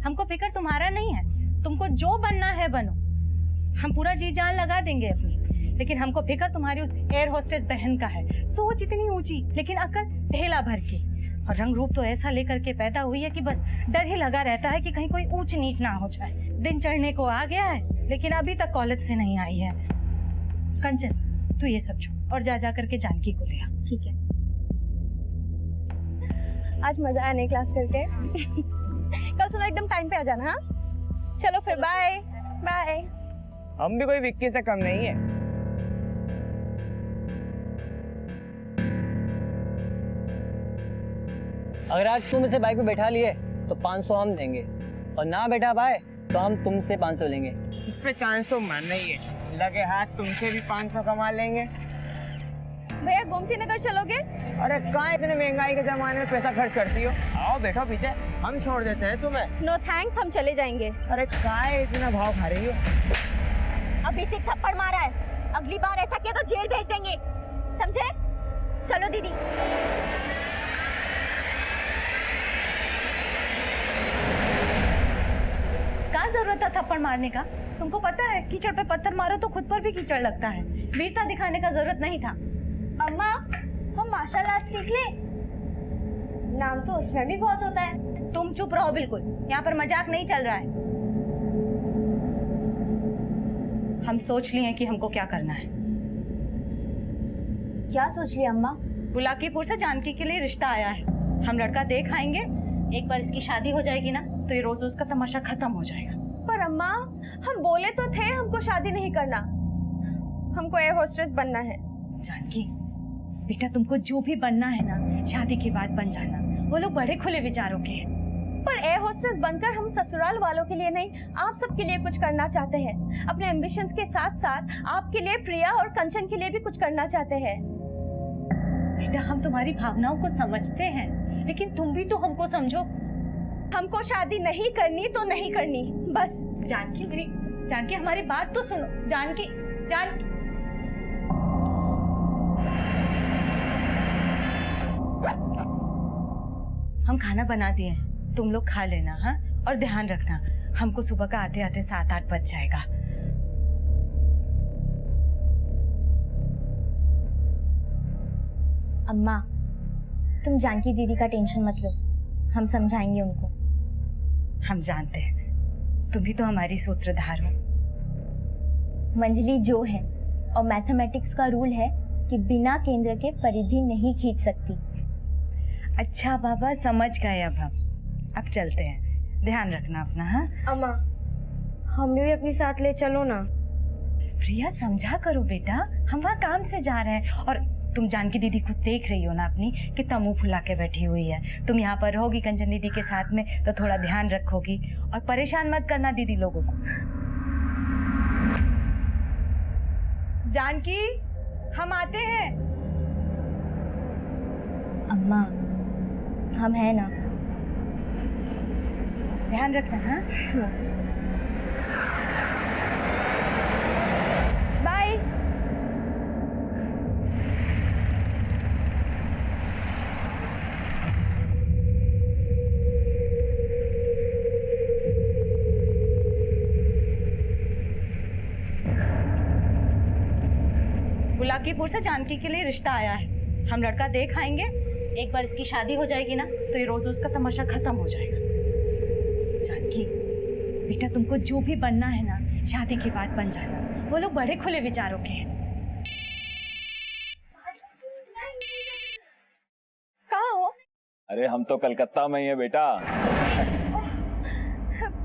हमको फिक्र तुम्हारा नहीं है, तुमको जो बनना है बनो, हम पूरा जी जान लगा देंगे अपनी, लेकिन हमको फिक्र तुम्हारी उस एयर होस्टेस बहन का है। सोच इतनी ऊंची लेकिन अकल ढेला भर की, और रंग रूप तो ऐसा लेकर के पैदा हुई है कि बस डर ही लगा रहता है कि कहीं कोई ऊंच नीच ना हो जाए। दिन चढ़ने को आ गया है लेकिन अभी तक कॉलेज से नहीं आई है। कंचन तू ये सब छोड़ और जा करके जानकी को ले आ। ठीक है। आज मजा आया नई क्लास करके। कल सुबह एकदम टाइम पे आ जाना। हाँ चलो फिर, बाय बाय। हम भी कोई विक्की से कम नहीं है। अगर आज तुम इसे बाइक पे बैठा लिए तो 500 हम देंगे, और ना बैठा पाए तो हम तुमसे 500 लेंगे। इस पे चांस तो मानना ही है, लगे हाथ तुमसे भी 500 कमा लेंगे। भैया गोमती नगर चलोगे? अरे कहाँ इतने महंगाई के जमाने में पैसा खर्च करती हो? आओ बैठो पीछे, हम छोड़ देते हैं तुम्हें। नो थैंक्स, हम चले जाएंगे। अरे कहाँ इतना भाव खा रही हो? अभी सिर्फ थप्पड़ मारा है, अगली बार ऐसा किया तो जेल भेज देंगे, समझे? चलो दीदी। क्या जरूरत था थप्पड़ मारने का? तुमको पता है कीचड़ पे पत्थर मारो तो खुद पर भी कीचड़ लगता है। वीरता दिखाने का जरूरत नहीं था। अम्मा, हम मार्शल आर्ट सीख ले, नाम तो उसमें भी बहुत होता है। तुम चुप रहो बिल्कुल, यहाँ पर मजाक नहीं चल रहा है। हम सोच लिए हैं कि हमको क्या करना है। क्या सोच लिया अम्मा? बुलाकीपुर से जानकी के लिए रिश्ता आया है, हम लड़का देख आएंगे। एक बार इसकी शादी हो जाएगी ना तो ये रोज उसका तमाशा खत्म हो जाएगा। पर अम्मा, हम बोले तो थे हमको शादी नहीं करना, हमको एयर होस्टेस बनना है। जानकी बेटा, तुमको जो भी बनना है ना शादी के बाद बन जाना, वो लोग बड़े खुले विचारों के हैं। पर एयर होस्टेस बनकर हम ससुराल वालों के लिए नहीं, आप सबके लिए कुछ करना चाहते हैं। अपने एम्बिशंस के साथ साथ आपके लिए, प्रिया और कंचन के लिए भी कुछ करना चाहते हैं। बेटा हम तुम्हारी भावनाओं को समझते हैं, लेकिन तुम भी तो हमको समझो। हमको शादी नहीं करनी तो नहीं करनी, बस। जानकी मेरी, जानकी हमारी बात तो सुनो। जानकी, जानकी हम खाना बना दिए हैं, तुम लोग खा लेना। हाँ, और ध्यान रखना, हमको सुबह का आते आते 7-8 बज जाएगा। अम्मा, तुम जानकी दीदी का टेंशन मत लो, हम समझाएंगे उनको। हम जानते हैं तुम भी तो हमारी सूत्रधार हो। मंजली जो है, और मैथमेटिक्स का रूल है कि बिना केंद्र के परिधि नहीं खींच सकती। अच्छा बाबा, समझ गए। अब चलते हैं, ध्यान रखना अपना। हाँ अम्मा, हमें भी अपने साथ ले चलो ना। प्रिया समझा करो बेटा, हम वहाँ काम से जा रहे हैं, और तुम जानकी दीदी को देख रही हो ना अपनी, कितना मुंह फुला के बैठी हुई है। तुम यहाँ पर रहोगी कंचन दीदी के साथ में तो थोड़ा ध्यान रखोगी, और परेशान मत करना दीदी लोगों को। जानकी, हम आते हैं। अम्मा, हम हैं ना, ध्यान रखना। हाँ बाय। बुलाकीपुर से जानकी के लिए रिश्ता आया है, हम लड़का देख आएंगे। एक बार इसकी शादी हो जाएगी ना तो ये रोज उसका तमाशा खत्म हो जाएगा। जानकी बेटा, तुमको जो भी बनना है ना शादी के बाद बन जाना, वो लोग बड़े खुले विचारों के हैं। कहाँ हो? अरे हम तो कलकत्ता में ही है बेटा।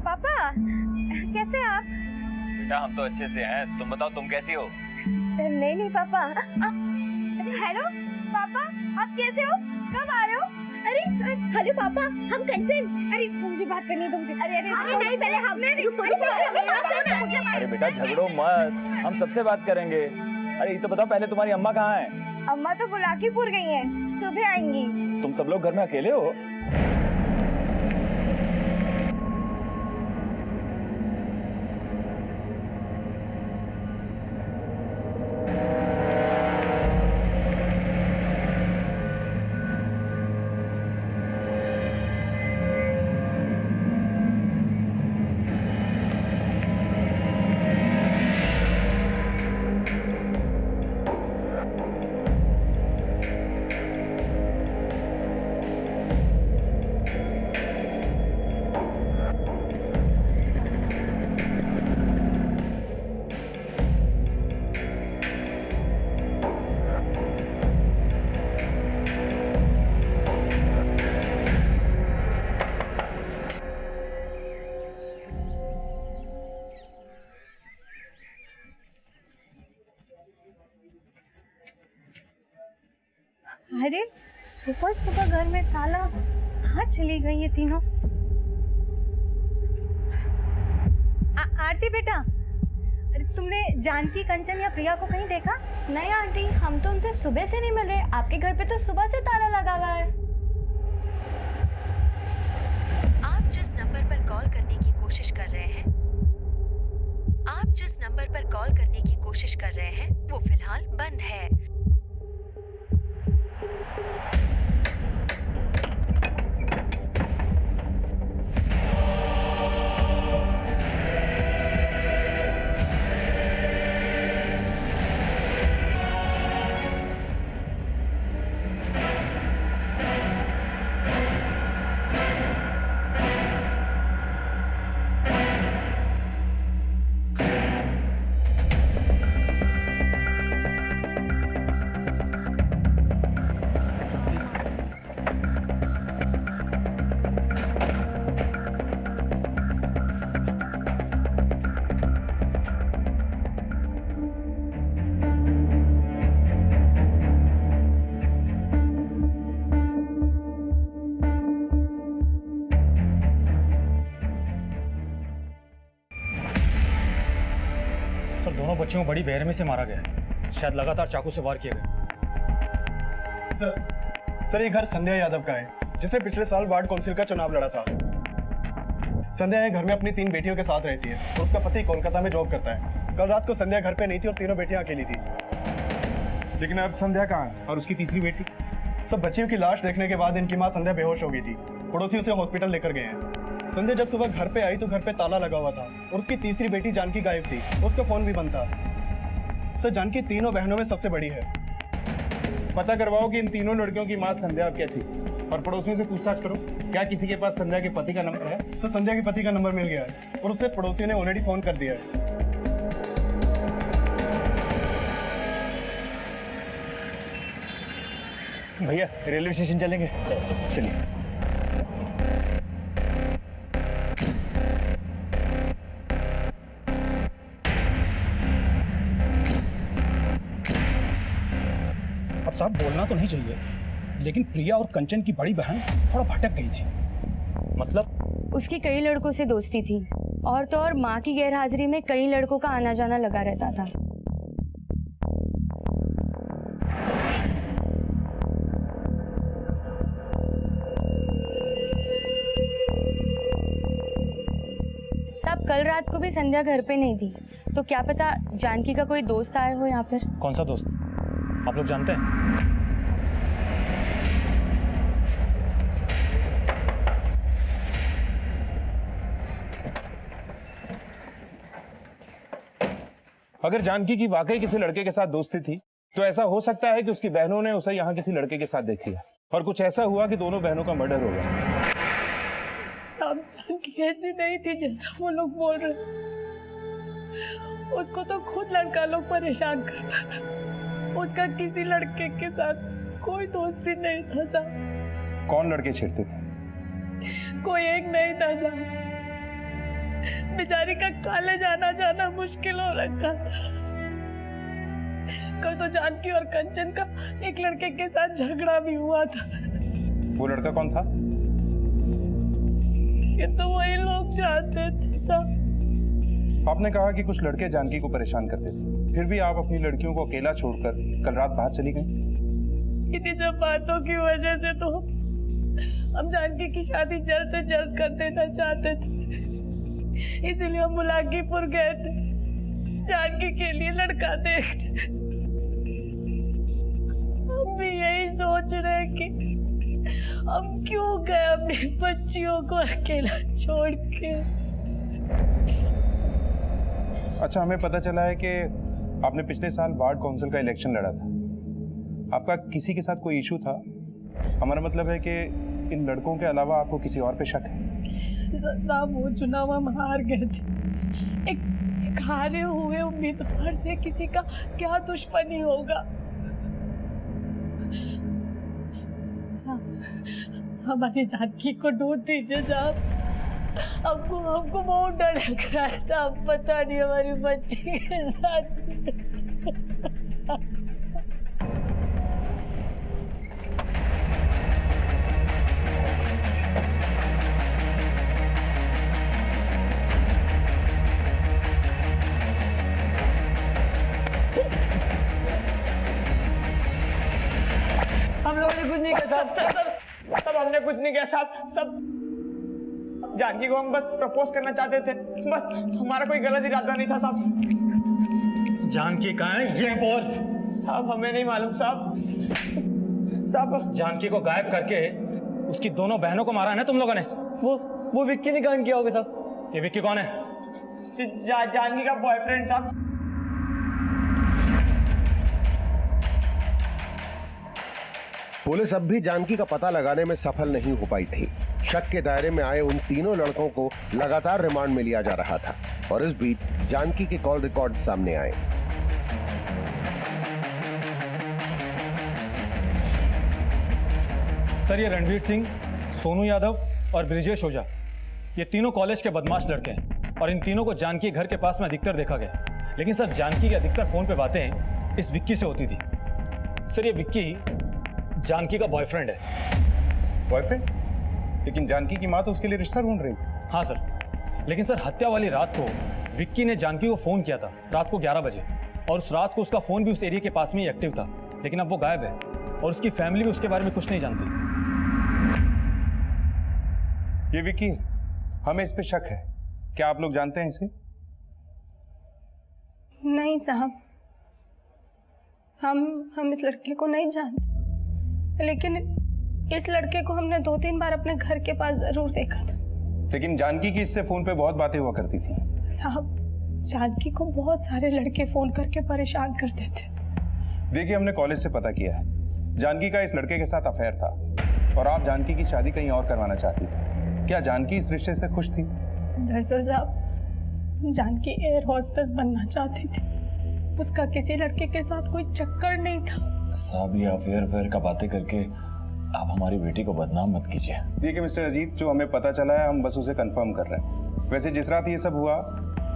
पापा, कैसे आप? बेटा हम तो अच्छे से हैं, तुम बताओ तुम कैसी हो? नहीं पापा। हेलो पापा, आप कैसे हो? कब आ रहे हो? अरे हेलो पापा, हम कंचन। अरे मुझे बात करनी है तुमसे। अरे नहीं, पहले हमें रुको। अरे बेटा झगड़ो मत, हम सबसे बात करेंगे। अरे ये तो बताओ पहले तुम्हारी अम्मा कहाँ है? अम्मा तो बुलाकीपुर गई हैं, सुबह आएंगी। तुम सब लोग घर में अकेले हो? अरे सुबह सुबह घर में ताला, कहाँ चली गई ये तीनों? आरती बेटा, अरे तुमने जानकी, कंचन या प्रिया को कहीं देखा? नहीं आंटी, हम तो उनसे सुबह से नहीं मिले। आपके घर पे तो सुबह से ताला लगा हुआ है। आप जिस नंबर पर कॉल करने की कोशिश कर रहे हैं, आप जिस नंबर पर कॉल करने की कोशिश कर रहे हैं वो फिलहाल बंद है। सर, दोनों बच्चों को बड़ी बेरहमी से मारा गया है। शायद लगातार चाकू से वार किए गए। सर ये घर संध्या यादव का है, जिसने पिछले साल वार्ड काउंसिल का चुनाव लड़ा था। संध्या ये घर में अपनी 3 बेटियों के साथ रहती है और उसका पति कोलकाता में जॉब करता है। कल रात को संध्या घर पे नहीं थी और तीनों बेटियां अकेली थी। लेकिन अब संध्या कहाँ है और उसकी तीसरी बेटी? सब बच्चियों की लाश देखने के बाद इनकी मां संध्या बेहोश हो गई थी। पड़ोसी उसे हॉस्पिटल लेकर गए हैं। संध्या जब सुबह घर पे आई तो घर पे ताला लगा हुआ था और उसकी तीसरी बेटी जानकी गायब थी। उसका फोन भी बंद था। सर जानकी तीनों बहनों में सबसे बड़ी है। पता करवाओ कि इन तीनों लड़कियों की माँ संध्या कैसी, और पड़ोसियों से पूछताछ करो क्या किसी के पास संध्या के पति का नंबर है। सर संध्या के पति का नंबर मिल गया है और उससे पड़ोसियों ने ऑलरेडी फोन कर दिया है। भैया रेलवे स्टेशन चलेंगे? चलिए। अब साहब बोलना तो नहीं चाहिए, लेकिन प्रिया और कंचन की बड़ी बहन थोड़ा भटक गई थी। मतलब? उसकी कई लड़कों से दोस्ती थी और तो और माँ की गैरहाजिरी में कई लड़कों का आना जाना लगा रहता था। साहब कल रात को भी संध्या घर पे नहीं थी, तो क्या पता जानकी का कोई दोस्त आया हो यहाँ पर। कौन सा दोस्त? आप लोग जानते हैं? अगर जानकी की वाकई किसी लड़के के साथ दोस्ती थी तो ऐसा हो सकता है कि उसकी बहनों ने उसे यहाँ किसी लड़के के साथ देख लिया और कुछ ऐसा हुआ कि दोनों बहनों का मर्डर हो गया। सब जानकी ऐसी नहीं थी जैसा वो लोग बोल रहे। उसको तो खुद लड़का लोग परेशान करता था। उसका किसी लड़के के साथ कोई दोस्ती नहीं था साहब। कौन लड़के छेड़ते थे? कोई एक नहीं था साहब। बेचारी का कॉलेज आना जाना मुश्किल हो रखा था। कल तो जानकी और कंचन का एक लड़के के साथ झगड़ा भी हुआ था। वो लड़का कौन था? ये तो वही लोग जानते थे साहब। आपने कहा कि कुछ लड़के जानकी को परेशान करते थे, फिर भी आप अपनी लड़कियों को अकेला छोड़कर कल रात बाहर चली गई। इन्हीं सब बातों की वजह से तो हम जानकी की शादी जल्द से जल्द कर देना चाहते थे। इसीलिए हम मुलाकीपुर गए थे जानकी के लिए लड़का देखने। हम भी यही सोच रहे कि हम क्यों गए अपनी बच्चियों को अकेला छोड़ के। अच्छा, हमें पता चला है कि आपने पिछले साल वार्ड काउंसिल का इलेक्शन लड़ा था। आपका किसी के साथ कोई इशू था? हमारा मतलब है कि इन लड़कों के अलावा आपको किसी और पे शक है? साहब वो चुनाव हम हार गए थे। एक हारे हुए उम्मीदवार से किसी का क्या दुश्मनी होगा साहब। हमारी जानकी को ढूंढ दीजिए साहब। हमको बहुत डर लग रहा है साहब। पता नहीं हमारी बच्ची के साथ। साहब सब हमने कुछ नहीं किया साहब। सब जानकी को हम बस प्रपोज करना चाहते थे, बस हमारा कोई गलत इरादा नहीं था साहब। जानकी कहाँ है ये बोल। साहब हमें नहीं मालूम साहब। साहब जानकी को गायब करके उसकी दोनों बहनों को मारा है ना तुम लोगों ने। वो विक्की ने कांड किया होगा साहब। ये विक्की कौन है? जानकी का बॉयफ्रेंड साहब। पुलिस अब भी जानकी का पता लगाने में सफल नहीं हो पाई थी। शक के दायरे में आए उन तीनों लड़कों को लगातार रिमांड में लिया जा रहा था और इस बीच जानकी के कॉल रिकॉर्ड सामने आए। सर ये रणवीर सिंह, सोनू यादव और ब्रिजेश ओझा, ये तीनों कॉलेज के बदमाश लड़के हैं और इन तीनों को जानकी घर के पास में अधिकतर देखा गया। लेकिन सर जानकी की अधिकतर फोन पे बातें इस विक्की से होती थी। सर ये विक्की जानकी का बॉयफ्रेंड है। बॉयफ्रेंड? लेकिन जानकी की माँ तो उसके लिए रिश्ता ढूंढ रही थी। हाँ सर, लेकिन सर हत्या वाली रात को विक्की ने जानकी को फोन किया था, रात को 11 बजे, और उस रात को उसका फोन भी उस एरिया के पास में ही एक्टिव था। लेकिन अब वो गायब है और उसकी फैमिली भी उसके बारे में कुछ नहीं जानती। ये विक्की, हमें इस पे शक है। क्या आप लोग जानते हैं इसे? नहीं साहब, हम इस लड़के को नहीं जानते, लेकिन इस लड़के को हमने 2-3 बार अपने घर के पास जरूर देखा था। लेकिन जानकी की इससे फोन पे बहुत बातें हुआ करती थी। साहब जानकी को बहुत सारे लड़के फोन करके परेशान करते थे। देखिए हमने कॉलेज से पता किया है, जानकी का इस लड़के के साथ अफेयर था और आप जानकी की शादी कहीं और करवाना चाहती थी। क्या जानकी इस रिश्ते से खुश थी? दरअसल साहब जानकी एयर होस्टेस बनना चाहती थी, उसका किसी लड़के के साथ कोई चक्कर नहीं था। साहब ये अफेयर का बातें करके आप हमारी बेटी को बदनाम मत कीजिए। देखिए मिस्टर अजीत, जो हमें पता चला है हम बस उसे कंफर्म कर रहे हैं। वैसे जिस रात ये सब हुआ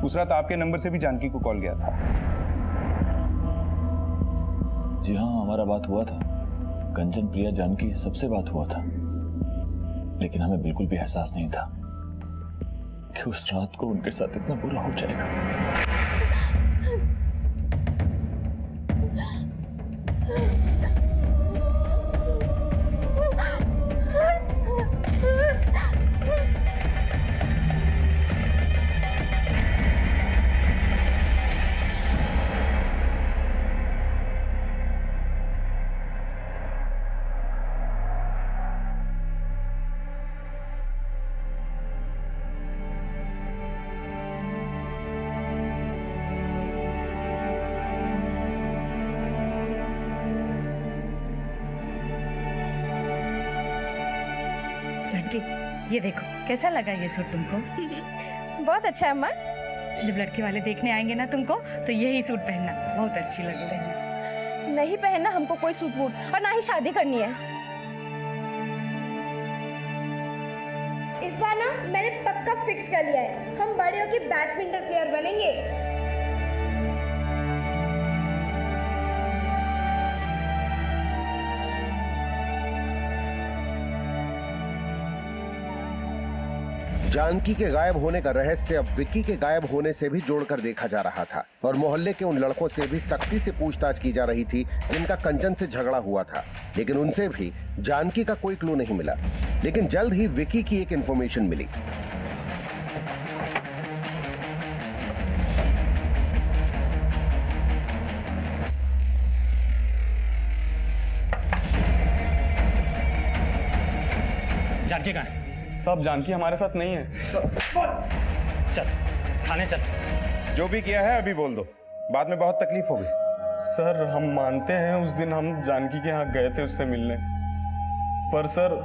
उस रात आपके नंबर से भी जानकी को कॉल गया था। जी हाँ, हमारा बात हुआ था। कंचन, प्रिया, जानकी सबसे बात हुआ था, लेकिन हमें बिल्कुल भी एहसास नहीं था कि उस रात को उनके साथ इतना बुरा हो जाएगा। जानकी ये देखो कैसा लगा ये सूट तुमको? बहुत अच्छा है अम्मा। जब लड़के वाले देखने आएंगे ना तुमको तो यही सूट पहनना, बहुत अच्छी लगेगी। नहीं पहनना हमको कोई सूट वूट, और ना ही शादी करनी है। इस बार ना मैंने पक्का फिक्स कर लिया है, हम बड़े होके बैडमिंटन प्लेयर बनेंगे। जानकी के गायब होने का रहस्य अब विक्की के गायब होने से भी जोड़कर देखा जा रहा था और मोहल्ले के उन लड़कों से भी सख्ती से पूछताछ की जा रही थी जिनका कंचन से झगड़ा हुआ था, लेकिन उनसे भी जानकी का कोई क्लू नहीं मिला। लेकिन जल्द ही विक्की की एक इंफॉर्मेशन मिली। जानकी कहाँ है? सब जानकी हमारे साथ नहीं है। चल थाने चल। जो भी किया है अभी बोल दो, बाद में बहुत तकलीफ होगी। सर हम मानते हैं उस दिन हम जानकी के यहाँ गए थे उससे मिलने, पर सर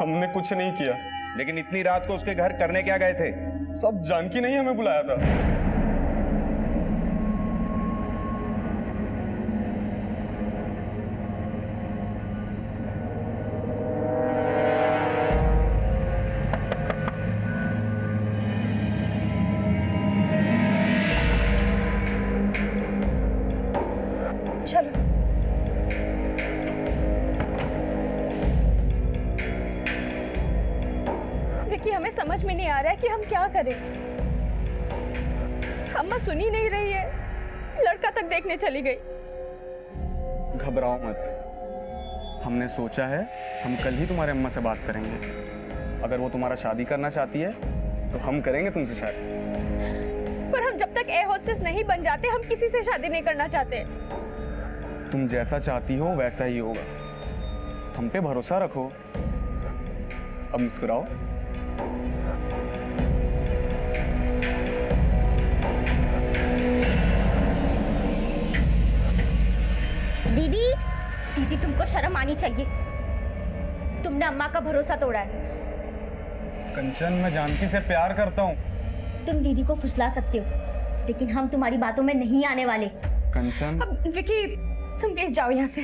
हमने कुछ नहीं किया। लेकिन इतनी रात को उसके घर करने क्या गए थे? सब जानकी नहीं हमें बुलाया था। चलो विक्की, हमें समझ में नहीं आ रहा है कि हम क्या करें। अम्मा सुन ही नहीं रही है, लड़का तक देखने चली गई। घबराओ मत, हमने सोचा है हम कल ही तुम्हारे अम्मा से बात करेंगे। अगर वो तुम्हारा शादी करना चाहती है तो हम करेंगे तुमसे शादी। पर हम जब तक एयर होस्टेस नहीं बन जाते हम किसी से शादी नहीं करना चाहते। तुम जैसा चाहती हो वैसा ही होगा, हम पे भरोसा रखो। अब मुस्कुराओ। दीदी, दीदी तुमको शर्म आनी चाहिए। तुमने अम्मा का भरोसा तोड़ा है। कंचन, मैं जानकी से प्यार करता हूँ। तुम दीदी को फुसला सकते हो, लेकिन हम तुम्हारी बातों में नहीं आने वाले। कंचन, अब विकी, तुम प्लीज जाओ यहाँ से।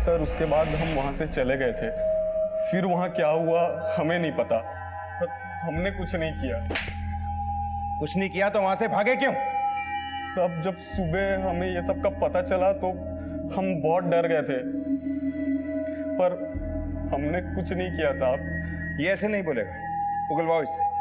सर उसके बाद हम वहां से चले गए थे, फिर वहां क्या हुआ हमें नहीं पता। पर हमने कुछ नहीं किया। कुछ नहीं किया तो वहां से भागे क्यों? अब जब सुबह हमें ये सब का पता चला तो हम बहुत डर गए थे, पर हमने कुछ नहीं किया साहब। ये ऐसे नहीं बोलेगा, उगलवाओ इससे।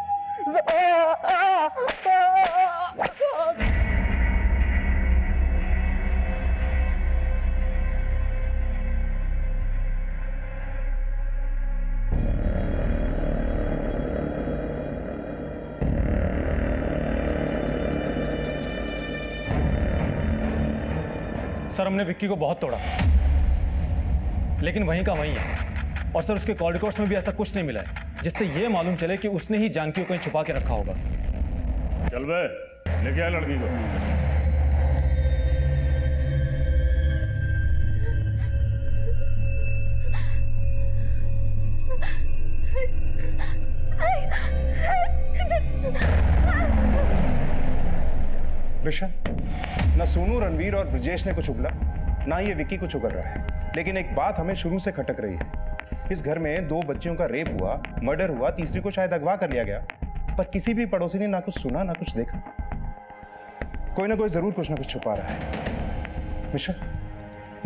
सर हमने विक्की को बहुत तोड़ा, लेकिन वहीं का वहीं है। और सर उसके कॉल रिकॉर्ड्स में भी ऐसा कुछ नहीं मिला है जिससे ये मालूम चले कि उसने ही जानकी को कहीं छुपा के रखा होगा। चल बे, लेके आ लड़की को। विशा, ना सोनू, रणवीर और ब्रिजेश ने कुछ उगला, ना ये विक्की कुछ उगल रहा है। लेकिन एक बात हमें शुरू से खटक रही है। इस घर में 2 बच्चियों का रेप हुआ, मर्डर हुआ, तीसरी को शायद अगवा कर लिया गया, पर किसी भी पड़ोसी ने ना कुछ सुना ना कुछ देखा। कोई ना कोई जरूर कुछ ना कुछ छुपा रहा है। मिशा,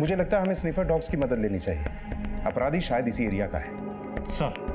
मुझे लगता है हमें स्निफर डॉग्स की मदद लेनी चाहिए। अपराधी शायद इसी एरिया का है। सर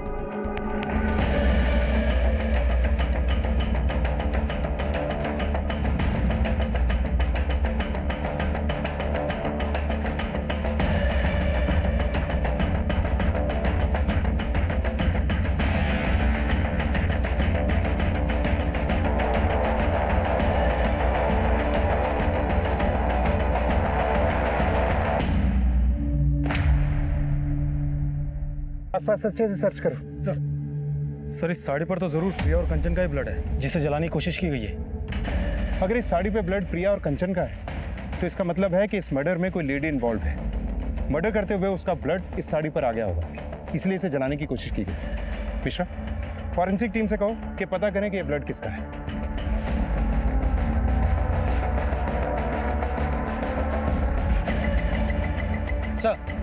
आसपास अच्छे से सर्च करो। सर इस साड़ी पर तो जरूर प्रिया और कंचन का ही ब्लड है जिसे जलाने की कोशिश की गई है। अगर इस साड़ी पे ब्लड प्रिया और कंचन का है तो इसका मतलब है कि इस मर्डर में कोई लेडी इन्वॉल्व है। मर्डर करते हुए उसका ब्लड इस साड़ी पर आ गया होगा, इसलिए इसे जलाने की कोशिश की गई। मिश्रा, फॉरेंसिक टीम से कहो कि पता करें कि ये ब्लड किसका है। सर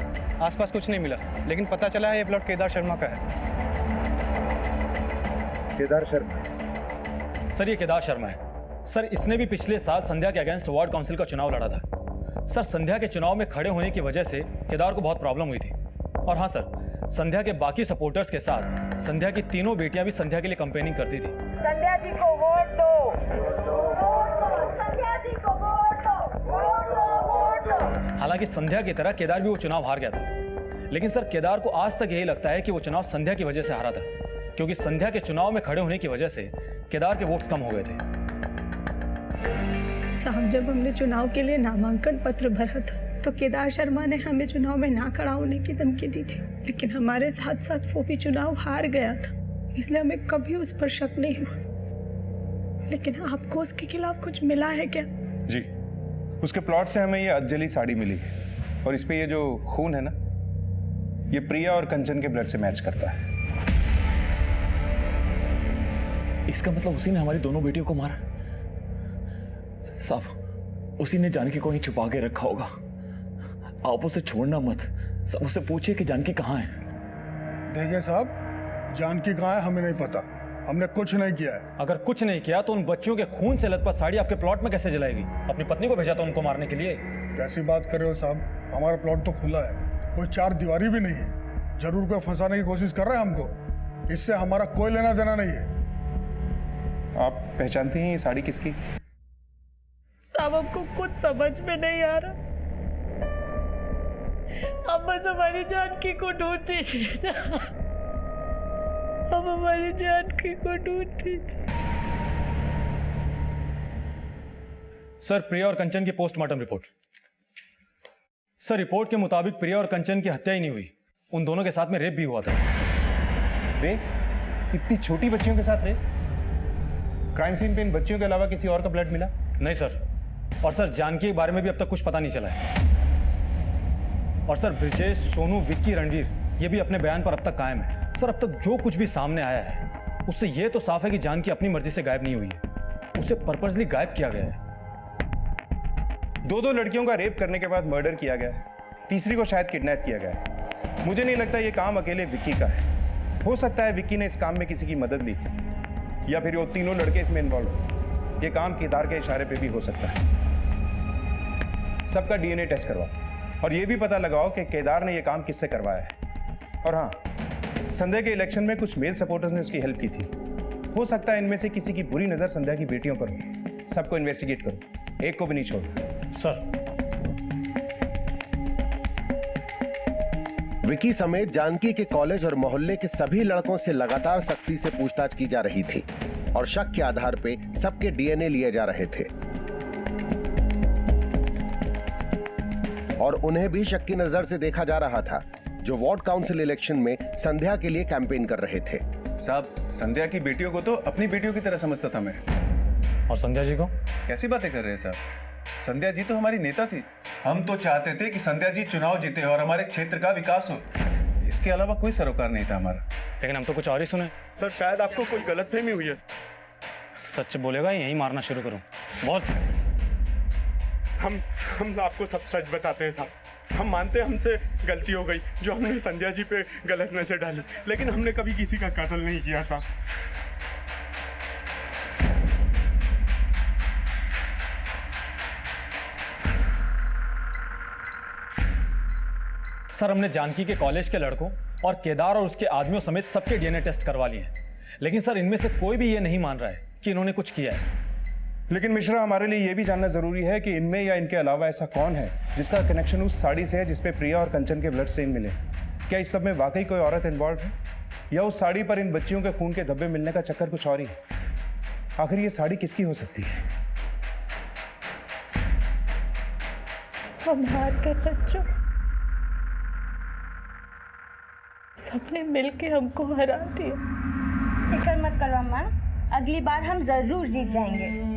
आसपास कुछ नहीं मिला, लेकिन पता चला है ये ब्लड केदार शर्मा का है। केदार शर्मा? सर ये केदार शर्मा है। सर इसने भी पिछले साल संध्या के अगेंस्ट वार्ड काउंसिल का चुनाव लड़ा था। सर संध्या के चुनाव में खड़े होने की वजह से केदार को बहुत प्रॉब्लम हुई थी। और हाँ सर, संध्या के बाकी सपोर्टर्स के साथ संध्या की तीनों बेटियां भी संध्या के लिए कंपेनिंग करती थी। संध्या जी को वोट दो, संध्या जी को वोट दो, वोट दो, वोट दो। हालांकि संध्या की तरह केदार भी वो चुनाव हार गया था, लेकिन सर केदार को आज तक यही लगता है कि वो चुनाव संध्या की वजह से हारा था, क्योंकि संध्या के चुनाव में खड़े होने की वजह से केदार के वोट्स कम हो गए थे। साहब जब हमने चुनाव के लिए नामांकन पत्र भरा था तो केदार शर्मा ने हमें चुनाव में ना खड़ा होने की धमकी दी थी, लेकिन हमारे साथ साथ वो भी चुनाव हार गया था, इसलिए हमें कभी उस पर शक नहीं हुआ। लेकिन आपको उसके खिलाफ कुछ मिला है क्या? जी, उसके प्लॉट से हमें ये अधजली साड़ी मिली है, और इस पे ये जो खून है ना, ये प्रिया और कंचन के ब्लड से मैच करता है। इसका मतलब उसी ने हमारी दोनों बेटियों को मारा। साहब उसी ने जानकी को ही छुपा के रखा होगा। आप उसे छोड़ना मत, सब उससे पूछिए कि जानकी कहाँ है। देखिए साहब, जानकी कहाँ है हमें नहीं पता, हमने कुछ नहीं किया है। अगर कुछ नहीं किया तो उन बच्चियों के खून से लथपथ साड़ी आपके प्लॉट में कैसे जलाएगी? अपनी पत्नी को भेजा था उनको मारने के लिए। जैसी बात कर रहे हो साहब, हमारा प्लॉट तो खुला है, कोई 4 दीवारी भी नहीं है। जरूर कोई फंसाने की कोशिश कर रहे हैं हमको, इससे हमारा कोई लेना देना नहीं है। आप पहचानती हैं ये साड़ी किसकी? साहब हमको कुछ समझ में नहीं आ रहा। हम बस हमारी जानकी को ढूंढ दीजिए साहब, हम हमारी जानकी को ढूंढ दीजिए। सर, प्रिया और कंचन की पोस्टमार्टम रिपोर्ट। सर, रिपोर्ट के मुताबिक प्रिया और कंचन की हत्या ही नहीं हुई, उन दोनों के साथ में रेप भी हुआ था। रेप? इतनी छोटी बच्चियों के साथ रेप? क्राइम सीन पे इन बच्चियों के अलावा किसी और का ब्लड मिला? नहीं सर, और सर जानकी के बारे में भी अब तक कुछ पता नहीं चला है। और सर ब्रिजेश, सोनू, विक्की, रणवीर ये भी अपने बयान पर अब तक कायम है। सर अब तक जो कुछ भी सामने आया है उससे ये तो साफ है कि जानकी अपनी मर्जी से गायब नहीं हुई है, उसे पर्पसली गायब किया गया है। दो लड़कियों का रेप करने के बाद मर्डर किया गया है, तीसरी को शायद किडनैप किया गया है। मुझे नहीं लगता ये काम अकेले विक्की का है। हो सकता है विक्की ने इस काम में किसी की मदद ली, या फिर वो तीनों लड़के इसमें इन्वॉल्व हो। ये काम केदार के इशारे पे भी हो सकता है। सबका डीएनए टेस्ट करवाओ और ये भी पता लगाओ कि केदार ने ये काम किससे करवाया है। और हाँ, संध्या के इलेक्शन में कुछ मेल सपोर्टर्स ने उसकी हेल्प की थी। हो सकता है इनमें से किसी की बुरी नजर संध्या की बेटियों पर हो। सबको इन्वेस्टिगेट करो, एक को भी नहीं छोड़ना। सर। विकी समेत जानकी के कॉलेज और मोहल्ले के सभी लड़कों से लगातार सख्ती से पूछताछ की जा रही थी और शक के आधार पे सबके डीएनए लिए जा रहे थे और उन्हें भी शक की नजर से देखा जा रहा था, जो वार्ड काउंसिल इलेक्शन में संध्या के लिए कैंपेन कर रहे थे। साहब, संध्या की बेटियों को तो अपनी बेटियों की तरह समझता था मैं। और संध्या जी को? कैसी बातें कर रहे हैं साहब? संध्या जी तो हमारी नेता थी। हम तो चाहते थे कि संध्या जी चुनाव जीते और हमारे क्षेत्र का विकास हो। इसके अलावा कोई सरोकार नहीं था हमारा। लेकिन हम तो कुछ और ही सुने। सर शायद आपको कोई गलतफहमी हुई है। सच बोलेगा यही मारना शुरू करूं? बहुत। हम आपको सब सच बताते हैं साहब। हम मानते हैं हमसे गलती हो गई जो हमने संध्या जी पे गलत नजर डाली, लेकिन हमने कभी किसी का कत्ल नहीं किया था। सर हमने जानकी के कॉलेज के लड़कों और केदार और उसके आदमियों समेत सबके डीएनए टेस्ट करवा लिए हैं, लेकिन सर इनमें से कोई भी ये नहीं मान रहा है कि इन्होंने कुछ किया है। लेकिन मिश्रा, हमारे लिए यह भी जानना जरूरी है कि इनमें या इनके अलावा ऐसा कौन है जिसका कनेक्शन उस साड़ी से है जिसपे प्रिया और कंचन के ब्लड स्टेन मिले। क्या इस सब में वाकई कोई औरत इन्वॉल्व है, या उस साड़ी पर इन बच्चियों के खून के धब्बे मिलने का चक्कर कुछ और ही है? आखिर ये साड़ी किसकी हो सकती है? हम हार कर बच्चों, सबने मिलके हमको हरा दिया। फिक्र मत करो अम्मा, अगली बार हम जरूर जीत जाएंगे।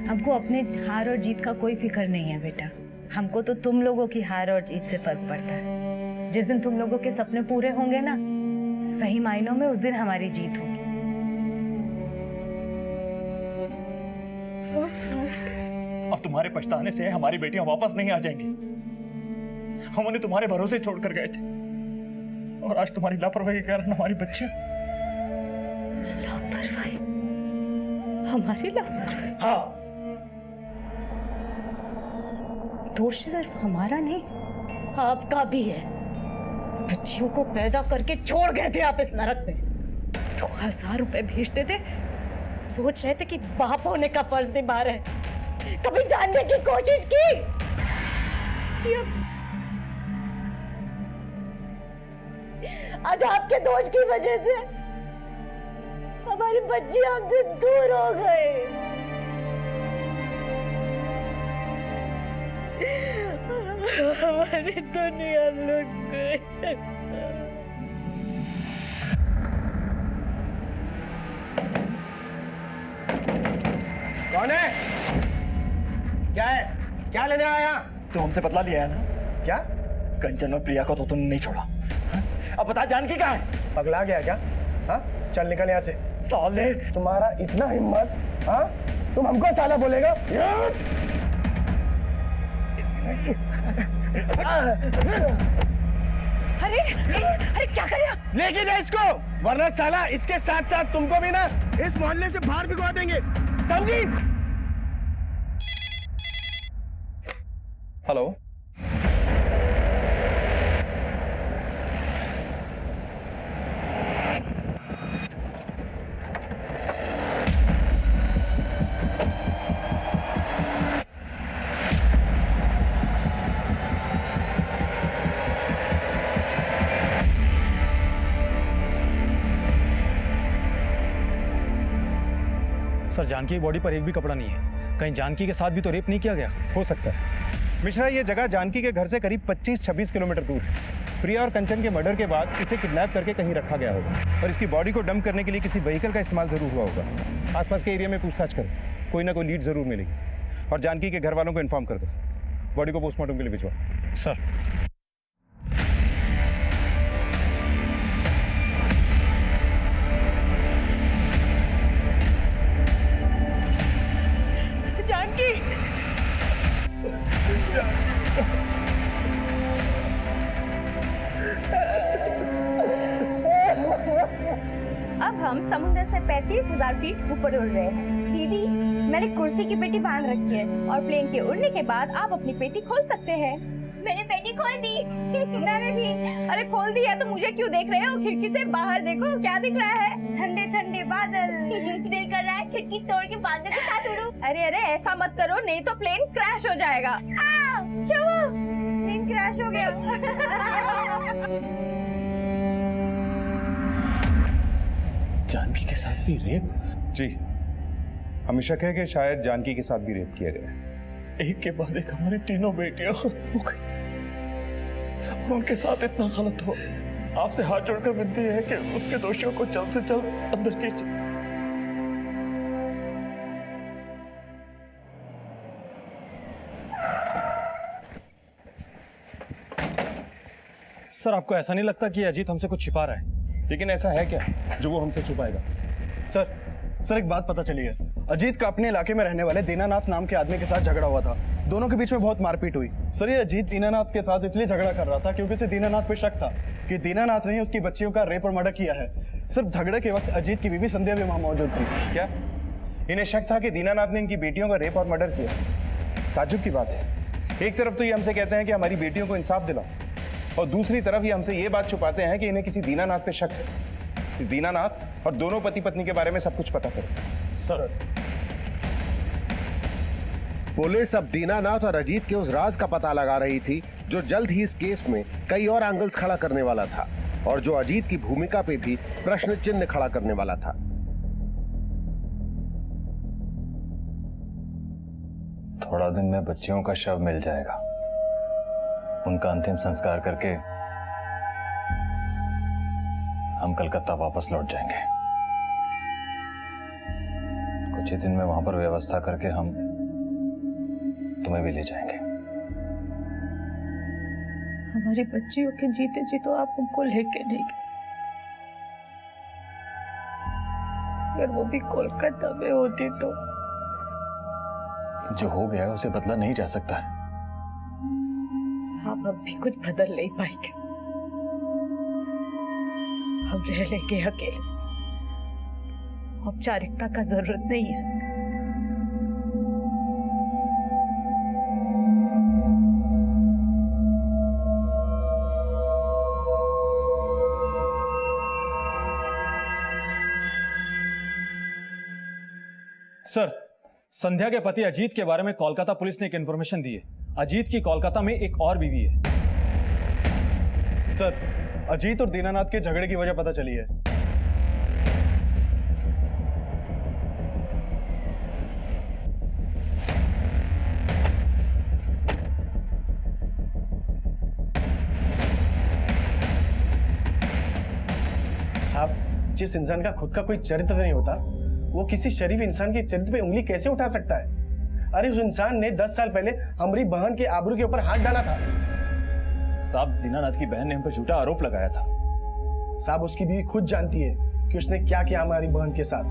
हमको अपने हार और जीत का कोई फिक्र नहीं है बेटा। हमको तो तुम लोगों की हार और जीत से फर्क पड़ता है। जिस दिन तुम लोगों के सपने पूरे होंगे ना, सही मायनों में उस दिन हमारी जीत होगी। अब तुम्हारे पछताने से हमारी बेटियां वापस नहीं आ जाएंगी। हम उन्हें तुम्हारे भरोसे छोड़कर गए थे और आज तुम्हारी लापरवाही के कारण हमारी बच्चियां। लापरवाही? हमारी लापरवाही? हाँ। दोष सिर्फ हमारा नहीं, आपका भी है। बच्चियों को पैदा करके छोड़ गए थे आप इस नरक में। 2000 रुपए भेजते थे, सोच रहे थे कि बाप होने का फर्ज निभा रहे। कभी जानने की कोशिश की? आज आपके दोष की वजह से हमारी बच्ची हमसे दूर हो गए। हमारी दुनिया लुट गई। कौन है? क्या है? क्या लेने आया? तो हमसे बदला लिया है ना? क्या? कंचन और प्रिया को तो तुमने नहीं छोड़ा। अब बता जानकी कहाँ है? पगला गया क्या? हाँ, चल निकल यहाँ से। साले, तुम्हारा इतना हिम्मत? हाँ, तुम हमको साला बोलेगा? अरे अरे क्या कर रहे हो? लेके जा इसको, वरना साला इसके साथ साथ तुमको भी ना इस मोहल्ले से बाहर भिगवा देंगे, समझी? हेलो, सर जानकी की बॉडी पर एक भी कपड़ा नहीं है, कहीं जानकी के साथ भी तो रेप नहीं किया गया? हो सकता है मिश्रा, ये जगह जानकी के घर से करीब 25-26 किलोमीटर दूर है। प्रिया और कंचन के मर्डर के बाद इसे किडनैप करके कहीं रखा गया होगा और इसकी बॉडी को डंप करने के लिए किसी व्हीकल का इस्तेमाल जरूर हुआ होगा। आसपास के एरिया में पूछताछ करो, कोई ना कोई लीड जरूर मिलेगी। और जानकी के घर वालों को इन्फॉर्म कर दो, बॉडी को पोस्टमार्टम के लिए भिजवाओ। सर जानकी अब हम समुद्र से 35,000 फीट ऊपर उड़ रहे हैं। दीदी, मैंने कुर्सी की पेटी बांध रखी है और प्लेन के उड़ने के बाद आप अपनी पेटी खोल सकते हैं। मैंने पेटी खोल दी। मैंने भी। अरे खोल दी है तो मुझे क्यों देख रहे हो? खिड़की से बाहर देखो, क्या दिख रहा है? ठंडे ठंडे बादल। दिल कर रहा है खिड़की तोड़ के बादल के साथ उड़ूं। अरे अरे ऐसा मत करो, नहीं तो प्लेन क्रैश हो जाएगा। क्या हुआ? प्लेन क्रैश हो गया। जानकी के साथ भी रेप? जी, हमें शक है कि शायद जानकी के साथ भी रेप किया गया है। एक के बाद एक हमारी तीनों बेटियां खत्म हो गई और उनके साथ इतना गलत हो। आपसे हाथ जोड़कर विनती है कि उसके दोषियों को जल्द से जल्द अंदर कीजिए। सर आपको ऐसा नहीं लगता कि अजीत हमसे कुछ छिपा रहा है? लेकिन ऐसा है क्या जो वो हमसे छुपाएगा? सर एक बात पता चली है। अजीत का अपने इलाके में रहने वाले दीनानाथ नाम के आदमी के साथ झगड़ा हुआ था। दोनों के बीच में बहुत मारपीट हुई। सर ये अजीत दीनानाथ के साथ इसलिए झगड़ा कर रहा था क्योंकि उसे दीनानाथ पे शक था कि दीनानाथ ने उसकी बच्चियों का रेप और मर्डर किया है। सर झगड़े के वक्त अजीत की बीवी संध्या भी वहां मौजूद थी। क्या इन्हें शक था कि दीनानाथ ने इनकी बेटियों का रेप और मर्डर किया? ताज्जुब की बात है। एक तरफ तो ये हमसे कहते हैं कि हमारी बेटियों को इंसाफ दिलाओ और दूसरी तरफ ये हमसे ये बात छुपाते हैं कि इन्हें किसी दीनानाथ पे शक है। इस दीनानाथ और दोनों पति पत्नी के बारे में सब कुछ पता करो। सर पुलिस अब दीनानाथ और अजीत के उस राज का पता लगा रही थी जो जल्द ही इस केस में कई और एंगल्स खड़ा करने वाला था और जो अजीत की भूमिका पे भी प्रश्न चिन्ह खड़ा करने वाला था। थोड़ा दिन में बच्चियों का शव मिल जाएगा, उनका अंतिम संस्कार करके हम कलकत्ता वापस लौट जाएंगे। कुछ ही दिन में वहां पर व्यवस्था करके हम तुम्हें भी ले जाएंगे। हमारी बच्चियों के जीते जी तो आप हमको लेके नहीं गए, अगर वो भी कोलकाता में होती तो। जो हो गया है उसे बदला नहीं जा सकता है। आप अब भी कुछ बदल नहीं पाएंगे। हम रह लेंगे अकेले, औपचारिकता का जरूरत नहीं है। सर संध्या के पति अजीत के बारे में कोलकाता पुलिस ने एक इंफॉर्मेशन दी है। अजीत की कोलकाता में एक और बीवी है। सर अजीत और दीनानाथ के झगड़े की वजह पता चली है। साहब, जिस इंसान का खुद का कोई चरित्र नहीं होता वो किसी शरीफ इंसान के चरित्र पे उंगली कैसे उठा सकता है? अरे उस इंसान ने 10 साल पहले हमारी बहन के आबरू के ऊपर हाथ डाला था। साहब दीनानाथ की बहन ने हम पर झूठा आरोप लगाया था। साहब उसकी बीवी खुद जानती है कि उसने क्या किया हमारी बहन के साथ।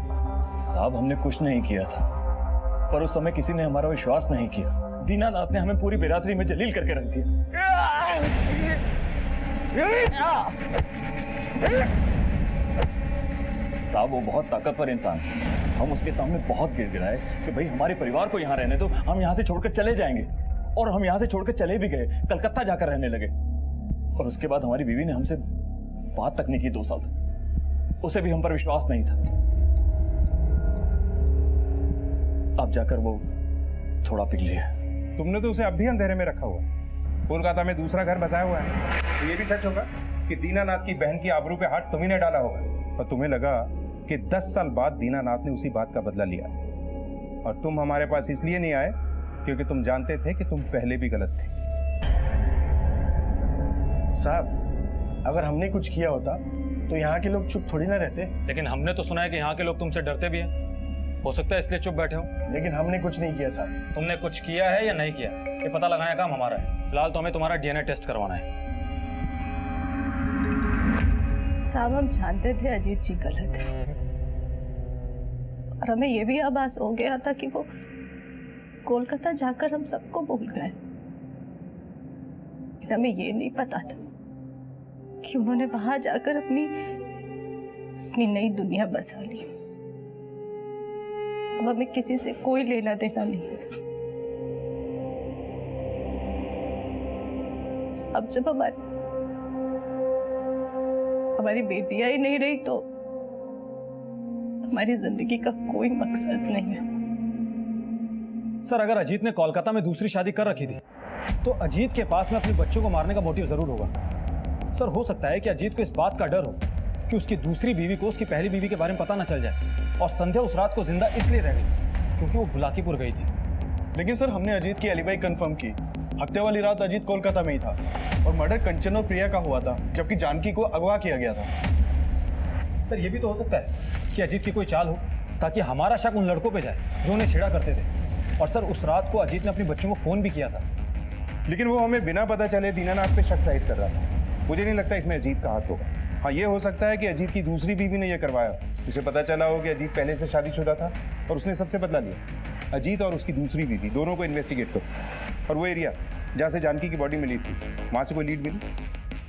साहब हमने कुछ नहीं किया था, पर उस समय किसी ने हमारा विश्वास नहीं किया। दीनानाथ ने हमें पूरी बिरादरी में जलील करके रख दिया। साहब वो बहुत ताकतवर इंसान है। हम उसके सामने बहुत गिड़गिड़ाए कि भाई हमारे परिवार को यहाँ रहने दो, हम यहाँ से छोड़कर चले जाएंगे। और हम यहाँ से छोड़कर चले भी गए, कलकत्ता जाकर रहने लगे। और उसके बाद हमारी बीवी ने हमसे बात तक नहीं की 2 साल तक। उसे भी हम पर विश्वास नहीं था। अब जाकर वो थोड़ा पिघली है। तुमने तो उसे अब भी अंधेरे में रखा हुआ है। कोलकाता में दूसरा घर बसाया हुआ है। तो ये भी सच होगा कि दीनानाथ की बहन की आबरू पे हाथ तुम्ही ने डाला होगा और तुम्हें लगा कि 10 साल बाद दीनानाथ ने उसी बात का बदला लिया। और तुम हमारे पास इसलिए नहीं आए क्योंकि तुम जानते थे कि तुम पहले भी गलत थे। साहब, अगर हमने कुछ किया होता तो यहाँ के लोग चुप थोड़ी ना रहते। लेकिन हमने तो सुना है कि यहाँ के लोग तुमसे डरते भी हैं। हो सकता है इसलिए चुप बैठे हो। लेकिन हमने कुछ नहीं किया साहब। तुमने कुछ किया है या नहीं किया, ये पता लगाने का काम हमारा है। फिलहाल तो हमें तुम्हारा डीएनए टेस्ट करवाना है। साहब, हम जानते थे अजीत जी गलत है और हमें यह भी आभास हो गया था कि वो कोलकाता जाकर हम सबको भूल गए। हमें ये नहीं पता था कि उन्होंने वहां जाकर अपनी नई दुनिया बसा ली। अब हमें किसी से कोई लेना देना नहीं है सर। अब जब हमारी बेटियां ही नहीं रही तो हमारी जिंदगी का कोई मकसद नहीं है। सर, अगर अजीत ने कोलकाता में दूसरी शादी कर रखी थी तो अजीत के पास में अपने बच्चों को मारने का मोटिव जरूर होगा। सर, हो सकता है कि अजीत को इस बात का डर हो कि उसकी दूसरी बीवी को उसकी पहली बीवी के बारे में पता ना चल जाए, और संध्या उस रात को जिंदा इसलिए रह गई क्योंकि वो बुलाकीपुर गई थी। लेकिन सर, हमने अजीत की एलिबाई कंफर्म की। हत्या वाली रात अजीत कोलकाता में ही था और मर्डर कंचन और प्रिया का हुआ था, जबकि जानकी को अगवा किया गया था। सर, ये भी तो हो सकता है कि अजीत की कोई चाल हो ताकि हमारा शक उन लड़कों पे जाए जो उन्हें छेड़ा करते थे। और सर, उस रात को अजीत ने अपने बच्चों को फोन भी किया था। लेकिन वो हमें बिना पता चले दीनानाथ पे शक जाहिर कर रहा था। मुझे नहीं लगता इसमें अजीत का हाथ होगा। हाँ, ये हो सकता है कि अजीत की दूसरी बीवी ने यह करवाया। उसे पता चला हो कि अजीत पहले से शादीशुदा था और उसने सबसे बदला लिया। अजीत और उसकी दूसरी बीवी दोनों को इन्वेस्टिगेट करो। और वो एरिया जहाँ से जानकी की बॉडी मिली थी, वहाँ से कोई लीड मिली?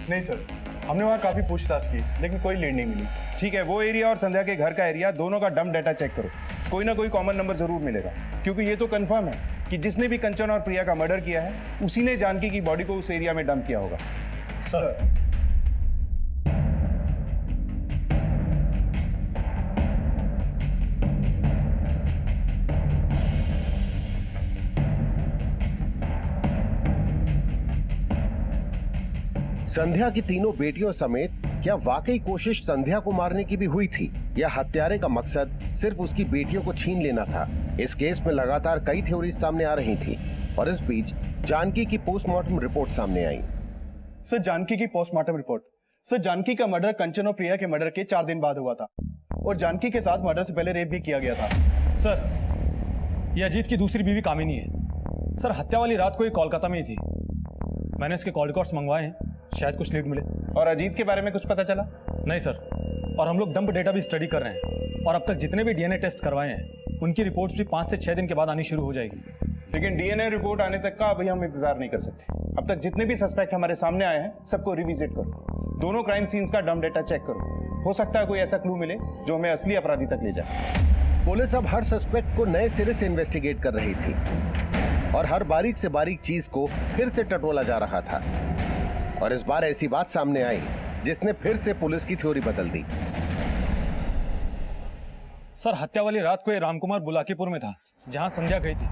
नहीं सर, हमने वहाँ काफ़ी पूछताछ की लेकिन कोई लीड नहीं मिली। ठीक है, वो एरिया और संध्या के घर का एरिया, दोनों का डंप डाटा चेक करो। कोई ना कोई कॉमन नंबर जरूर मिलेगा, क्योंकि ये तो कंफर्म है कि जिसने भी कंचन और प्रिया का मर्डर किया है उसी ने जानकी की बॉडी को उस एरिया में डंप किया होगा। सर, संध्या की तीनों बेटियों समेत क्या वाकई कोशिश संध्या को मारने की भी हुई थी, या हत्यारे का मकसद सिर्फ उसकी बेटियों को छीन लेना था? इस केस में लगातार कई थ्योरी सामने आ रही थी और इस बीच जानकी की पोस्टमार्टम रिपोर्ट सामने आई। सर, जानकी की पोस्टमार्टम रिपोर्ट। सर, जानकी का मर्डर कंचन और प्रिया के मर्डर के 4 दिन बाद हुआ था और जानकी के साथ मर्डर से पहले रेप भी किया गया था। सर, ये अजीत की दूसरी बीवी कामिनी है। सर, हत्या वाली रात को ये कोलकाता में ही थी। मैंने इसके कॉल रिकॉर्ड्स मंगवाए हैं, शायद कुछ लीड मिले। और अजीत के बारे में कुछ पता चला? नहीं सर, और हम लोग डंप डेटा भी स्टडी कर रहे हैं और अब तक जितने भी डीएनए टेस्ट करवाए हैं उनकी रिपोर्ट्स भी 5 से 6 दिन के बाद आनी शुरू हो जाएगी। लेकिन डीएनए रिपोर्ट आने तक का अभी हम इंतजार नहीं कर सकते। अब तक जितने भी सस्पेक्ट हमारे सामने आए हैं सबको रिविजिट करो। दोनों क्राइम सीन्स का डंप डेटा चेक करो। हो सकता है कोई ऐसा क्लू मिले जो हमें असली अपराधी तक ले जाए। पुलिस अब हर सस्पेक्ट को नए सिरे से इन्वेस्टिगेट कर रही थी और हर बारीक से बारीक चीज को फिर से टटोला जा रहा था। और इस बार ऐसी बात सामने आई जिसने फिर से पुलिस की थ्योरी बदल दी। सर, हत्या वाली रात को ये रामकुमार बुलाकीपुर में था जहां संध्या गई थी।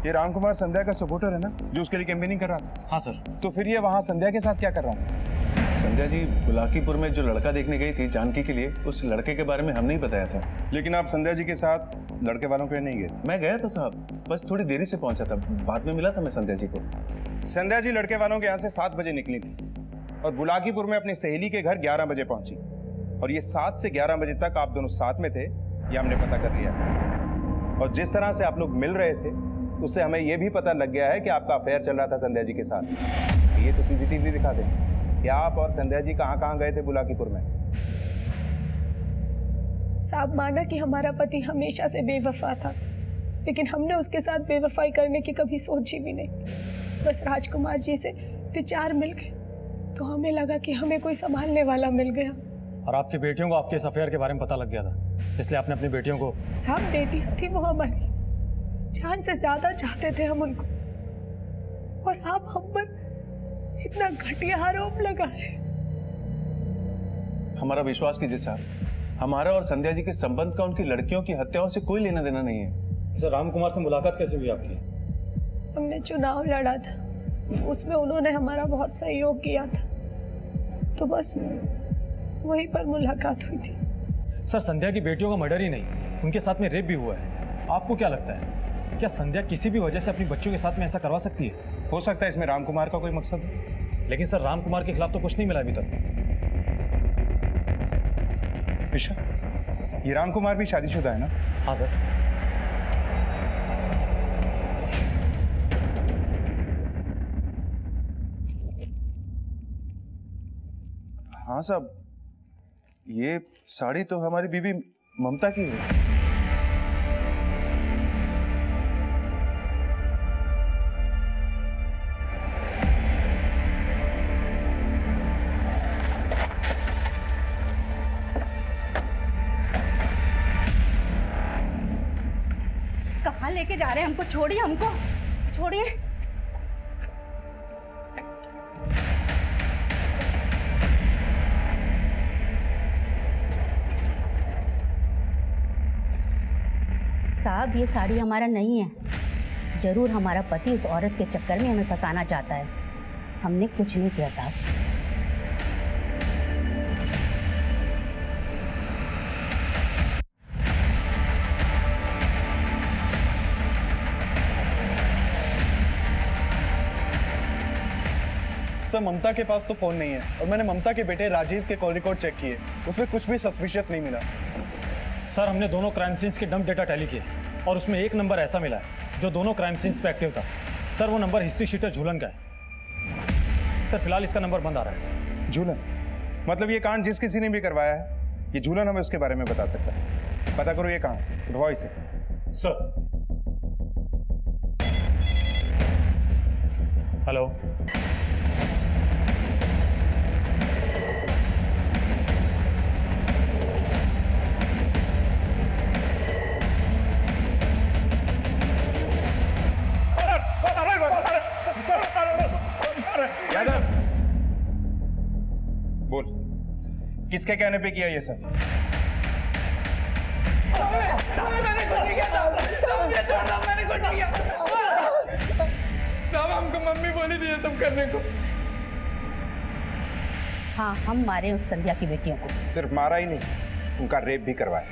ये रामकुमार संध्या का सपोर्टर है ना, जो उसके लिए कैंपेनिंग कर रहा था? हाँ सर। तो फिर ये वहां संध्या के साथ क्या कर रहा था? संध्या जी बुलाकीपुर में जो लड़का देखने गई थी जानकी के लिए, उस लड़के के बारे में हमने ही बताया था। लेकिन आप संध्या जी के साथ लड़के वालों के नहीं गए? मैं गया था साहब, बस थोड़ी देरी से पहुंचा था, बाद में मिला था मैं संध्या जी को। संध्या जी लड़के वालों के यहाँ से 7 बजे निकली थी और बुलाकीपुर में अपनी सहेली के घर 11 बजे पहुंची। और ये 7 से 11 बजे तक आप दोनों साथ में थे, ये हमने पता कर लिया। और जिस तरह से आप लोग मिल रहे थे उससे हमें यह भी पता लग गया है कि आपका अफेयर चल रहा था संध्या जी के साथ। ये तो सीसीटीवी दिखा दे कि आप और संध्या जी कहाँ गए थे बुलाकीपुर में। साहब, माना कि हमारा पति हमेशा से बेवफा था, लेकिन हमने उसके साथ बेवफाई करने की कभी सोची भी नहीं। बस राजकुमार जी से विचार मिल गए तो हमें लगा कि हमें कोई संभालने वाला मिल गया। और आपकी बेटियों को आपके इस अफेयर के बारे में पता लग गया था, इसलिए आपने अपनी बेटियों को। साहब, बेटी थी वो हमारी, जान से ज्यादा चाहते थे हम उनको, और आप हम पर इतना घटिया आरोप लगा रहे। हमारा विश्वास कीजिए साहब, हमारा और संध्या जी के संबंध का उनकी लड़कियों की हत्याओं से कोई लेना देना नहीं है। सर, रामकुमार से मुलाकात कैसे हुई आपकी? हमने चुनाव लड़ा था, उसमें उन्होंने हमारा बहुत सहयोग किया था, तो बस वहीं पर मुलाकात हुई थी। सर, संध्या की बेटियों का मर्डर ही नहीं, उनके साथ में रेप भी हुआ है। आपको क्या लगता है क्या संध्या किसी भी वजह से अपनी बच्चों के साथ में ऐसा करवा सकती है? हो सकता है इसमें राम कुमार का कोई मकसद हो। लेकिन सर राम कुमार के खिलाफ तो कुछ नहीं मिला अभी तक। ईशा, ये राम कुमार भी शादीशुदा है ना? हाँ सर। हाँ साहब, ये साड़ी तो हमारी बीवी ममता की है। कहाँ लेके जा रहे हैं हमको? छोड़िए हमको, छोड़िए। साहब, ये साड़ी हमारा नहीं है। जरूर हमारा पति उस औरत के चक्कर में हमें फंसाना चाहता है। हमने कुछ नहीं किया साहब। सर, ममता के पास तो फोन नहीं है और मैंने ममता के बेटे राजीव के कॉल रिकॉर्ड चेक किए, उसमें कुछ भी सस्पिशियस नहीं मिला। सर हमने दोनों क्राइम सीन्स के डंप डेटा टैली किए और उसमें एक नंबर ऐसा मिला है जो दोनों क्राइम सीन्स पे एक्टिव था। सर वो नंबर हिस्ट्री शीटर झूलन का है। सर फिलहाल इसका नंबर बंद आ रहा है। झूलन? मतलब ये कांड जिस किसी ने भी करवाया है, ये झूलन हमें उसके बारे में बता सकता है। पता करो ये कहाँ, उठवाओ इसे। सर। हेलो। यादव, बोल, किसके कहने पे किया ये सब? मैंने कुछ नहीं किया साहब, हमको मम्मी बोली थी तुम करने को। हाँ, हम मारे उस संध्या की बेटियों को। सिर्फ मारा ही नहीं, उनका रेप भी करवाया।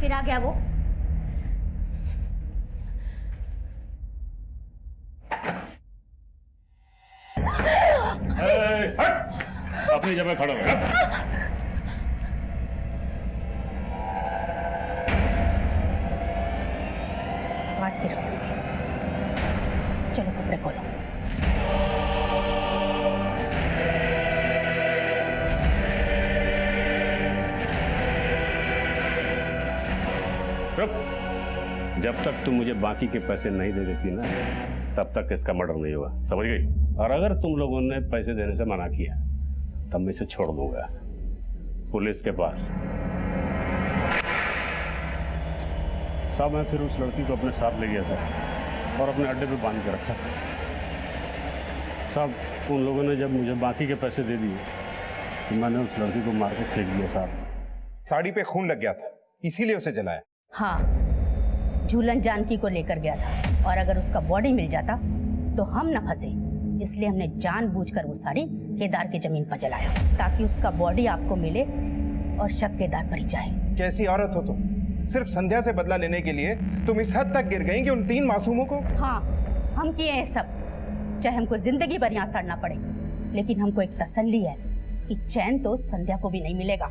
फिर आ गया वो। अपनी जगह खड़ा हो। काट के रख दूंगी। चलो कपड़े खोलो। रुक, जब तक तुम मुझे बाकी के पैसे नहीं दे देती ना, तब तक इसका मर्डर नहीं होगा, समझ गई? और अगर तुम लोगों ने पैसे देने से मना किया तब मैं इसे छोड़ दूंगा पुलिस के पास। साहब, मैं फिर उस लड़की को अपने साथ ले गया था और अपने अड्डे पे बांध के रखा था। साहब, उन लोगों ने जब मुझे बाकी के पैसे दे दिए तो मैंने उस लड़की को मार के फेंक दिया। साहब, साड़ी पे खून लग गया था, इसीलिए उसे जलाया। हाँ, झूलन जानकी को लेकर गया था और अगर उसका बॉडी मिल जाता तो हम न फंसे, इसलिए हमने जानबूझकर वो साड़ी केदार की जमीन पर जलाया ताकि उसका बॉडी आपको मिले और शक केदार पर ही जाए। कैसी औरत हो तुम? सिर्फ संध्या से बदला लेने के लिए तुम इस हद तक गिर गई कि उन 3 मासूमों को। हाँ, हम किए हैं सब, चाहे हमको जिंदगी भर यहाँ सड़ना पड़े, लेकिन हमको एक तसल्ली है कि चैन तो संध्या को भी नहीं मिलेगा।